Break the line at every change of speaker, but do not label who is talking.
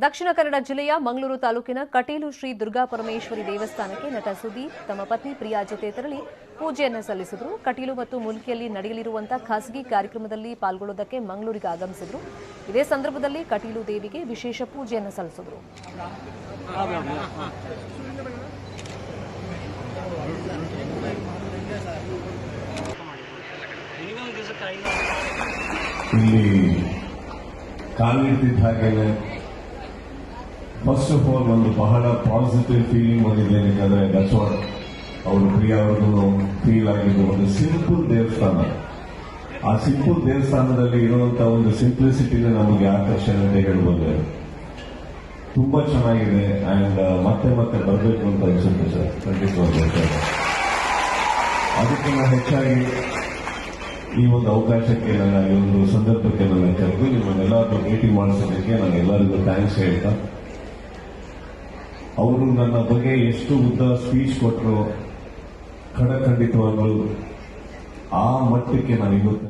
ದಕ್ಷಿಣ ಕನ್ನಡ ಜಿಲ್ಲೆಯ ಮಂಗಳೂರು ತಾಲೂಕಿನ ಕಟೀಲು ಶ್ರೀ ದುರ್ಗಾ ಪರಮೇಶ್ವರಿ ದೇವಸ್ಥಾನಕ್ಕೆ ನಟ ಸುದೀಪ್ ತಮ್ಮ ಪತ್ನಿ ಪ್ರಿಯಾ ಜೊತೆ ತೆರಳಿ ಪೂಜೆಯನ್ನು ಸಲ್ಲಿಸಿದರು. ಕಟೀಲು ಮತ್ತು ಮುಲ್ಕಿಯಲ್ಲಿ ನಡೆಯಲಿರುವಂತಹ ಖಾಸಗಿ ಕಾರ್ಯಕ್ರಮದಲ್ಲಿ ಪಾಲ್ಗೊಳ್ಳುವುದಕ್ಕೆ ಮಂಗಳೂರಿಗೆ ಆಗಮಿಸಿದರು. ಇದೇ ಸಂದರ್ಭದಲ್ಲಿ ಕಟೀಲು ದೇವಿಗೆ ವಿಶೇಷ ಪೂಜೆಯನ್ನು ಸಲ್ಲಿಸಿದರು.
ಫಸ್ಟ್ ಆಫ್ ಆಲ್ ಒಂದು ಬಹಳ ಪಾಸಿಟಿವ್ ಫೀಲಿಂಗ್ ಬಂದಿದೆ. ಯಾಕಂದ್ರೆ ದಟ್ಸ್ ವಾಟ್ ಅವರು ಪ್ರಿಯಾ ಅವ್ರಿಗೂ ಫೀಲ್ ಆಗಿದ್ದು. ಒಂದು ಸಿಂಪಲ್ ದೇವಸ್ಥಾನ, ಆ ಸಿಂಪಲ್ ದೇವಸ್ಥಾನದಲ್ಲಿ ಇರುವಂತಹ ಒಂದು ಸಿಂಪ್ಲಿಸಿಟಿನ ನಮಗೆ ಆಕರ್ಷಣೆ ಅಂತ ಹೇಳ್ಬೋದು. ತುಂಬಾ ಚೆನ್ನಾಗಿದೆ ಅಂಡ್ ಮತ್ತೆ ಮತ್ತೆ ಬರಬೇಕು ಅಂತ ಅನ್ಸುತ್ತೆ ಸರ್. ಖಂಡಿತವಾಗ್ಲೂ ಅದಕ್ಕಿಂತ ಹೆಚ್ಚಾಗಿ ಈ ಒಂದು ಅವಕಾಶಕ್ಕೆ ನನ್ನ ಈ ಒಂದು ಸಂದರ್ಭಕ್ಕೆ ನನ್ನ ಕರೆದು ನಿಮ್ಮನ್ನೆಲ್ಲರೂ ಭೇಟಿ ಮಾಡಿಸೋದಕ್ಕೆ ನಾನು ಎಲ್ಲರಿಗೂ ಥ್ಯಾಂಕ್ಸ್ ಹೇಳ್ತಾ, ಅವರು ನನ್ನ ಬಗ್ಗೆ ಎಷ್ಟು ಉದ್ದ ಸ್ಪೀಚ್ ಕೊಟ್ಟರು ಖಂಡಿತವಾಗ್ಲೂ ಆ ಮಟ್ಟಕ್ಕೆ ನಾನು ಇವತ್ತು